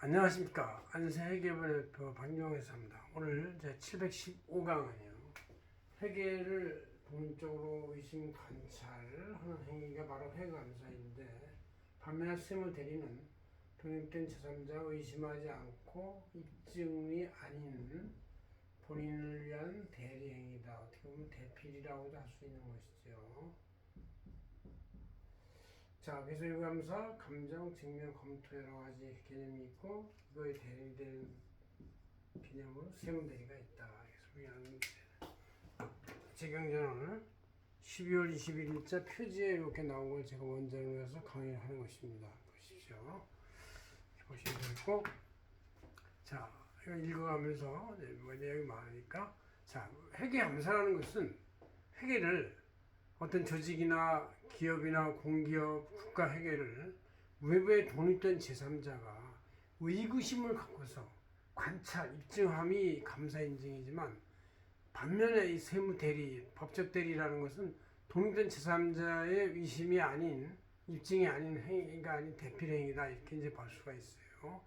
안녕하십니까. 안세회계본의 방정회사입니다. 오늘 제 715강은요. 회계를 본적으로 의심 관찰하는 행위가 바로 회계감사인데, 반면에 세무대리는 독립된 제3자 의심하지 않고 입증이 아닌 본인을 위한 대리행위다. 어떻게 보면 대필이라고도 할 수 있는 것이죠. 자, 그래서 회계감사, 감정, 증명, 검토 여러 가지 개념이 있고, 이거에 대리되는 개념으로 세무대리가 있다. 그래서 우리는 재경전원을 12월 21일자 표지에 이렇게 나온 걸 제가 원전으로 해서 강의를 하는 것입니다. 보십시오. 보시면 되고, 자, 이거 읽어가면서 내용이 많으니까, 자, 회계감사라는 것은 회계를 어떤 조직이나 기업이나 공기업, 국가 회계를 외부에 독립된 제3자가 의구심을 갖고서 관찰, 입증함이 감사 인증이지만, 반면에 이 세무 대리, 법적 대리라는 것은 독립된 제3자의 의심이 아닌, 입증이 아닌 행위가 아닌 대필 행위다, 이렇게 이제 볼 수가 있어요.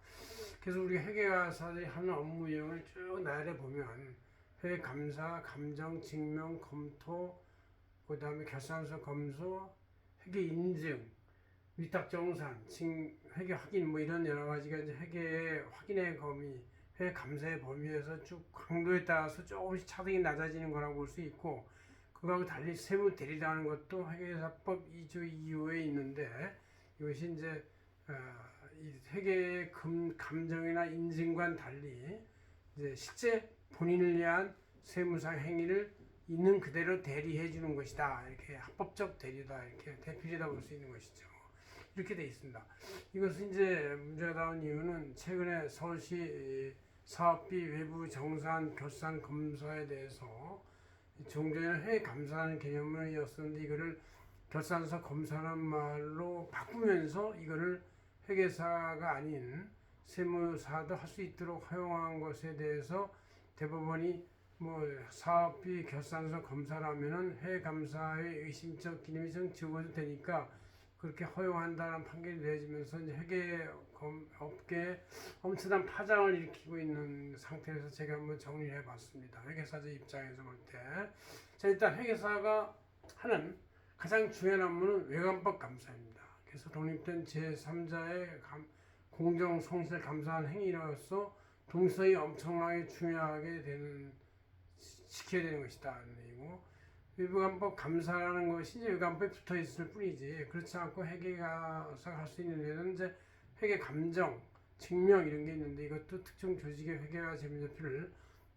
그래서 우리 회계사들이 하는 업무 유형을 쭉 나열해 보면 회계 감사, 감정, 증명, 검토, 그 다음에 결산서 검수, 회계 인증, 위탁 정산, 회계 확인 뭐 이런 여러 가지가 이제 회계의 확인의 범위, 회계 감사의 범위에서 쭉 강도에 따라서 조금씩 차등이 낮아지는 거라고 볼 수 있고, 그거하고 달리 세무 대리라는 것도 회계사법 2조 2호에 있는데, 이것이 이제 이 회계의 감정이나 인증과는 달리 이제 실제 본인을 위한 세무상 행위를 있는 그대로 대리해 주는 것이다. 이렇게 합법적 대리다. 이렇게 대필이다 볼 수 있는 것이죠. 이렇게 돼 있습니다. 이것은 이제 문제가 나온 이유는 최근에 서울시 사업비 외부 정산 결산 검사에 대해서 종전에는 회계 감사하는 개념이었었는데, 이거를 결산서 검사라는 말로 바꾸면서 이거를 회계사가 아닌 세무사도 할 수 있도록 허용한 것에 대해서 대법원이 뭐 사업비 결산서 검사라면은 회계감사의 의심적 기능이 좀 적어도 되니까 그렇게 허용한다는 판결이 내려지면서 이제 회계업계에 엄청난 파장을 일으키고 있는 상태에서 제가 한번 정리를 해봤습니다. 회계사의 입장에서 볼 때, 자, 일단 회계사가 하는 가장 중요한 업무는 외관법 감사입니다. 그래서 독립된 제3자의 공정 성실 감사한 행위로서 동서히 엄청나게 중요하게 지켜야 되는 것이다. 그리고 외부관법 감사라는 것이 이제 외관법에 붙어 있을 뿐이지, 그렇지 않고 회계사가 할 수 있는 데는 이제 회계 감정, 증명 이런 게 있는데, 이것도 특정 조직의 회계와 재무제표를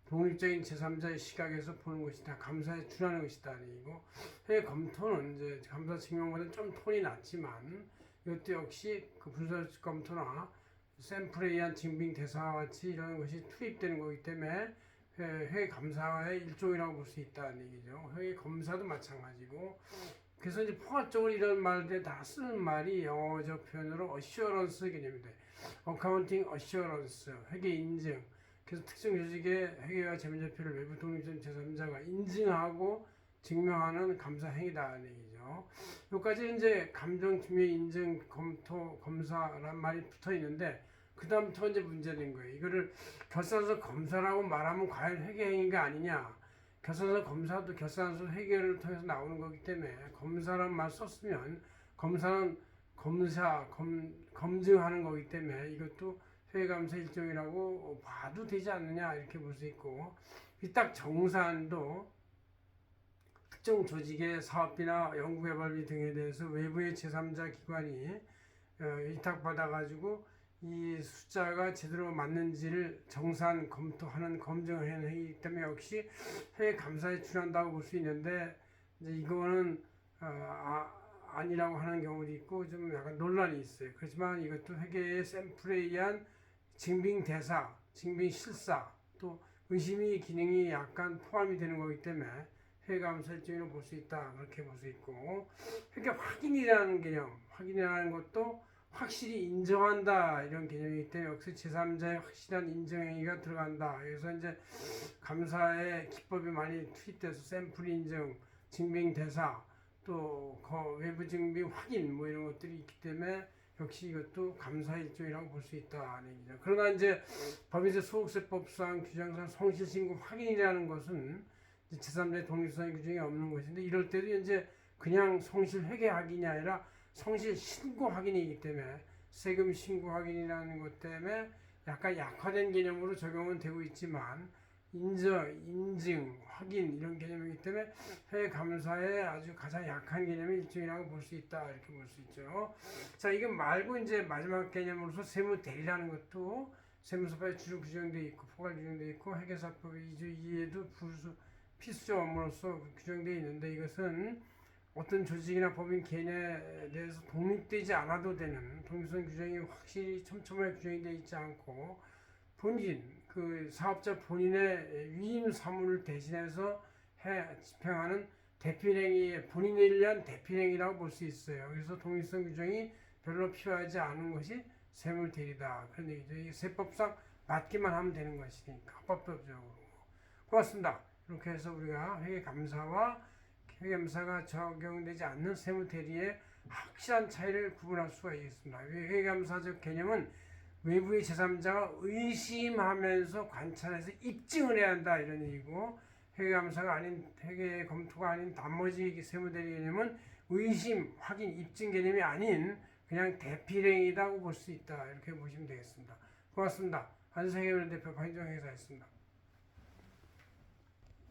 독립적인 제3자의 시각에서 보는 것이다. 감사에 준하는 것이다. 아니고 회계 검토는 이제 감사 증명보다는 좀 톤이 낮지만, 이것도 역시 그 분석 검토나 샘플에 의한 증빙 대사와 같이 이런 것이 투입되는 거기 때문에 회계 감사의 일종이라고 볼 수 있다는 얘기죠. 회계 검사도 마찬가지고, 그래서 이제 포괄적으로 이런 말들 다 쓰는 말이 영어적 표현으로 어시어런스 개념인데, 어카운팅 어시어런스, 회계 인증. 그래서 특정 조직의 회계와 재무제표를 외부 독립적 제3자가 인증하고 증명하는 감사 행위다는 얘기죠. 여기까지 이제 감정, 증명, 인증, 검토, 검사란 말이 붙어 있는데, 그 다음부터 이제 문제된 거예요. 이거를 결산서 검사라고 말하면 과연 회계 행위가 아니냐. 결산서 검사도 결산서 회계를 통해서 나오는 거기 때문에 검사란 말 썼으면, 검사는 검증하는 거기 때문에 이것도 회계감사 일종이라고 봐도 되지 않느냐, 이렇게 볼 수 있고, 위탁 정산도 특정 조직의 사업비나 연구개발비 등에 대해서 외부의 제3자 기관이 위탁받아가지고 이 숫자가 제대로 맞는지를 정산, 검토하는 검증을 하는 행위이기 때문에 역시 회계 감사에 준한다고 볼 수 있는데, 이제 이거는 아니라고 하는 경우도 있고 좀 약간 논란이 있어요. 그렇지만 이것도 회계의 샘플에 의한 증빙 대사, 증빙 실사, 또 의심의 기능이 약간 포함이 되는 거기 때문에 회계감사 일종으로 볼 수 있다, 그렇게 볼 수 있고, 회계 확인이라는 개념, 확인이라는 것도 확실히 인정한다, 이런 개념이기 때문에 역시 제3자의 확실한 인정행위가 들어간다. 그래서 이제 감사의 기법이 많이 투입돼서 샘플 인증, 증빙 대사, 또 외부 증빙 확인 뭐 이런 것들이 있기 때문에 역시 이것도 감사의 일종이라고 볼 수 있다는 얘기죠. 그러나 이제 법인세 소득세법상 규정상 성실신고 확인이라는 것은 제3자 독립성의 규정이 없는 것인데 이럴 때도 이제 그냥 성실 회계 확인이 아니라 성실 신고 확인이기 때문에 세금 신고 확인이라는 것 때문에 약간 약화된 개념으로 적용은 되고 있지만 인증, 확인 이런 개념이기 때문에 회계감사의 아주 가장 약한 개념의 일종이라고 볼 수 있다 이렇게 볼 수 있죠. 자, 이거 말고 이제 마지막 개념으로서 세무대리라는 것도 세무서법에 주로 규정되어 있고 포괄 규정되어 있고 회계사법 2조 2에도 필수 업무로서 규정되어 있는데 이것은 어떤 조직이나 법인 개인에 대해서 독립되지 않아도 되는 독립성 규정이 확실히 촘촘하게 규정이 되어 있지 않고 본인 그 사업자 본인의 위임 사무를 대신해서 집행하는 대필행위 본인에 의한 대필행위라고 볼 수 있어요. 그래서 독립성 규정이 별로 필요하지 않은 것이 세무대리다 그런 얘기죠. 이 세법상 맞기만 하면 되는 것이니까 합법적으로. 고맙습니다. 이렇게 해서 우리가 회계감사와 회계감사가 적용되지 않는 세무대리의 확실한 차이를 구분할 수가 있습니다. 회계감사적 개념은 외부의 제3자가 의심하면서 관찰해서 입증을 해야 한다 이런 얘기고 회계감사가 아닌 회계 검토가 아닌 나머지 세무대리 개념은 의심, 확인, 입증 개념이 아닌 그냥 대필행위라고 볼 수 있다 이렇게 보시면 되겠습니다. 고맙습니다. 한세계를 대표 박인정 회계사였습니다.